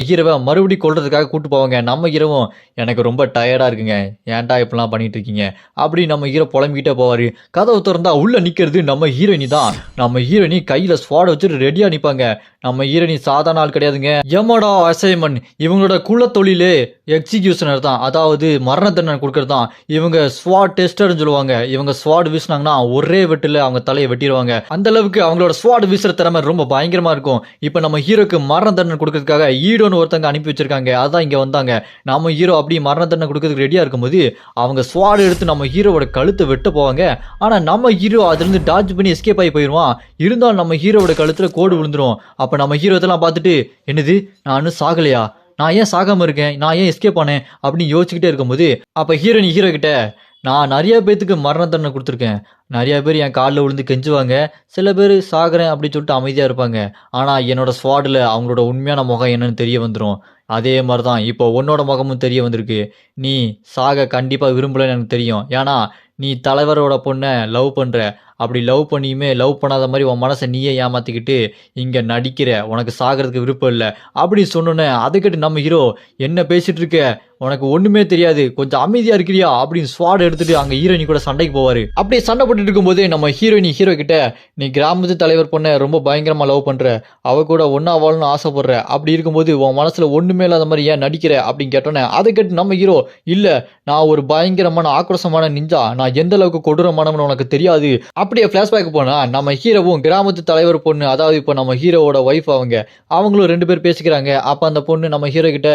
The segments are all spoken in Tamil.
ஹீரோவை மறுபடியும் கொல்றதுக்காக கூட்டு போவாங்க. நம்ம ஹீரோவும் எனக்கு ரொம்ப டயர்டா இருக்குங்க. ஏன்டா இப்படிலாம் பண்ணிட்டு இருக்கீங்க? அப்படி நம்ம ஹீரோ புலம்பிக்கிட்டே போவாரு. கதவு திறந்தா உள்ள நிக்கிறது நம்ம ஹீரோயினி தான். நம்ம ஹீரோயினி கையில ஸ்வாட் வச்சுட்டு ரெடியா நிப்பாங்க. நம்ம ஹீரோயினி சாதாரண ஆள் கிடையாதுங்க. எமோடா அசைன்மென்ட் இவங்களோட குல தொழிலே எக்ஸிகியூஷனர் தான். அதாவது மரண தண்டனை கொடுக்கறது தான். இவங்க ஸ்வாட் டெஸ்டர்னு சொல்லுவாங்க. இவங்க ஸ்வாட் வீசினாங்கன்னா ஒரே வெட்டுல அவங்க தலையை வெட்டிடுவாங்க. அந்த அளவுக்கு அவங்களோட ஸ்வாட் வீசுற திறமை ரொம்ப பயங்கரமா இருக்கும். இப்ப நம்ம ஹீரோக்கு மரண தண்டனை கொடுக்கறதுக்காக ஈடோன்னு ஒருத்தங்க அனுப்பி வச்சிருக்காங்க. அதான் இங்க வந்தாங்க. நம்ம ஹீரோ அப்படி மரண தண்டனை கொடுக்கறதுக்கு ரெடியா இருக்கும்போது அவங்க ஸ்வாட் எடுத்து நம்ம ஹீரோவோட கழுத்தை வெட்ட போவாங்க. ஆனா நம்ம ஹீரோ அதுல இருந்து டாட்ஜ் பண்ணி எஸ்கேப் ஆகி போயிருவான். இருந்தாலும் நம்ம ஹீரோவோட கழுத்துல கோடு விழுந்துரும். அப்ப நம்ம ஹீரோ இதெல்லாம் பார்த்துட்டு என்னது நான் இன்னும் சாகலையா, நான் ஏன் சாகாம இருக்கேன், நான் ஏன் எஸ்கேப் ஆனேன் அப்படின்னு யோசிச்சுக்கிட்டே இருக்கும்போது அப்ப ஹீரோனி ஹீரோ கிட்ட நான் நிறைய பேத்துக்கு மரண தண்டனை கொடுத்துருக்கேன். நிறைய பேர் என் காலில் விழுந்து கெஞ்சுவாங்க. சில பேர் சாகுறேன் அப்படின்னு சொல்லிட்டு அமைதியாக இருப்பாங்க. ஆனால் என்னோட ஸ்வாடில் அவங்களோட உண்மையான முகம் என்னன்னு தெரிய வந்துடும். அதே மாதிரி தான் இப்போ உன்னோட முகமும் தெரிய வந்திருக்கு. நீ சாக கண்டிப்பாக விரும்பலன்னு எனக்கு தெரியும். ஏன்னா நீ தலைவரோட பொண்ணை லவ் பண்ணுற. அப்படி லவ் பண்ணியுமே லவ் பண்ணாத மாதிரி உன் மனசை நீயே ஏமாத்திக்கிட்டு இங்கே நடிக்கிற. உனக்கு சாகிறதுக்கு விருப்பம் இல்லை அப்படி சொன்னோன்னே அதை கேட்டு நம்ம ஹீரோ என்ன பேசிட்டு இருக்க, உனக்கு ஒண்ணுமே தெரியாது, கொஞ்சம் அமைதியா இருக்கிறியா அப்படின்னு ஸ்வாட் எடுத்துட்டு அங்க ஹீரோயினி கூட சண்டைக்கு போவாரு. அப்படியே சண்டை போட்டுட்டு இருக்கும்போது நம்ம ஹீரோயினி ஹீரோ கிட்ட நீ கிராமத்து தலைவர் பொண்ணை ரொம்ப பயங்கரமா லவ் பண்ற, அவ கூட ஒன்னா வாழணும்னு ஆசைப்படுற, அப்படி இருக்கும்போது உன் மனசுல ஒண்ணுமே இல்லாத மாதிரி ஏன் நடிக்கிற அப்படின்னு கேட்டோன்னே அதை கேட்டு நம்ம ஹீரோ இல்ல நான் ஒரு பயங்கரமான ஆக்ரோஷமான நிஞ்சா, நான் எந்த அளவுக்கு கொடூரமானவன்னு உனக்கு தெரியாது. அப்படியே பிளாஷ்பேக் போனா நம்ம ஹீரோவும் கிராமத்து தலைவர் பொண்ணு, அதாவது இப்போ நம்ம ஹீரோவோட ஒய்ஃப் அவங்களும் 2 பேர் பேசிக்கிறாங்க. அப்ப அந்த பொண்ணு நம்ம ஹீரோ கிட்ட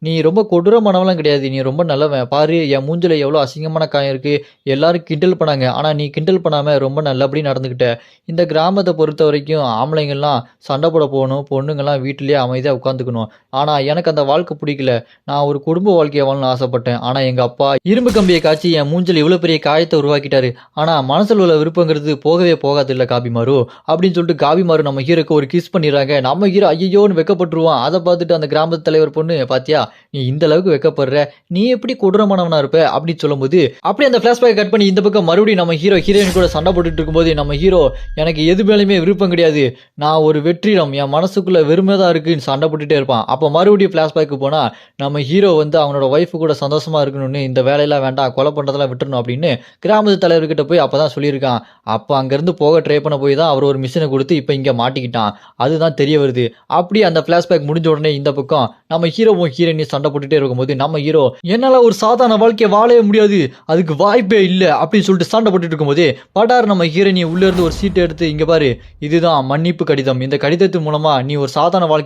நீ ரொம்ப கொடூரமானவெல்லாம் கிடையாது, நீ ரொம்ப நல்லவன், பாரு என் மூஞ்சில எவ்வளோ அசிங்கமான காயம் இருக்கு, எல்லாரும் கிண்டல் பண்ணாங்க, ஆனா நீ கிண்டல் பண்ணாம ரொம்ப நல்லபடி நடந்துக்கிட்ட. இந்த கிராமத்தை பொறுத்த வரைக்கும் ஆம்பளைங்கள்லாம் சண்டை போட போகணும், பொண்ணுங்கள்லாம் வீட்டிலேயே அமைதியாக உட்காந்துக்கணும். ஆனா எனக்கு அந்த வாழ்க்கை பிடிக்கல, நான் ஒரு குடும்ப வாழ்க்கையை வாழணும்னு ஆசைப்பட்டேன். ஆனா எங்க அப்பா இரும்பு கம்பியை காய்ச்சி என் மூஞ்சில் இவ்வளோ பெரிய காயத்தை உருவாக்கிட்டாரு. ஆனா மனசில் உள்ள விருப்பங்கிறது போகவே போகாது இல்லை காபிமாரு அப்படின்னு சொல்லிட்டு காபிமாரு நம்ம ஹீரோக்கு ஒரு கிஸ் பண்ணிடுறாங்க. நம்ம ஹீரோ ஐயோன்னு வெக்கப்பட்டுருவான். அதை பார்த்துட்டு அந்த கிராமத்து தலைவர் பொண்ணு பாத்தியா நீ இந்த அளவுக்கு வெக்கப்படுற, நீ எப்படி கொடூரமானவனா இருப்ப அப்படின்னு சொல்லும்போது அப்படியே அந்த பிளாஷ்பேக் கட் பண்ணி இந்த பக்கம் மறுபடியும் நம்ம ஹீரோ ஹீரோயின் கூட சண்டை போட்டுட்டு இருக்கும்போது நம்ம ஹீரோ எனக்கு எது மேலேயுமே விருப்பம் கிடையாது, நான் ஒரு வெற்றிடம், என் மனசுக்குள்ள வெறுமைதான் இருக்குன்னு சண்டை போட்டுட்டே இருப்பான். அப்போ மறுபடியும் பிளாஷ்பேக்கு போனா நம்ம ஹீரோ வந்து அவனோட ஒய்ஃபு கூட சந்தோஷமா இருக்கணும்னு இந்த வேலையெல்லாம் வேண்டாம், கொலை பண்றதெல்லாம் விட்டுறணும் அப்படின்னு கிராமத்து தலைவர்கிட்ட போய் அப்பதான் சொல்லியிருக்கான். அப்போ அங்கிருந்து போக ட்ரை பண்ண போய் தான் அவர் ஒரு மிஷினை கொடுத்து இப்போ இங்க மாட்டிக்கிட்டான். அதுதான் தெரிய வருது. அப்படியே அந்த பிளாஷ்பேக் முடிஞ்ச உடனே இந்த பக்கம் நம்ம ஹீரோவும் ஹீரோயின் சண்டை போட்டுட்டே இருக்கும்போது நம்ம ஹீரோ என்னால ஒரு சாதாரண வாழ்க்கையை வாழவே முடியாது, அதுக்கு வாய்ப்பே இல்லை அப்படின்னு சொல்லிட்டு சண்டை போட்டுட்டு இருக்கும்போது படார் நம்ம ஹீரோயினி உள்ள இருந்து ஒரு சீட்டை எடுத்து இங்க பாரு இதுதான் மன்னிப்பு கடிதம், இந்த கடிதத்தின் மூலமா நீ ஒரு சாதாரண வாழ்க்கை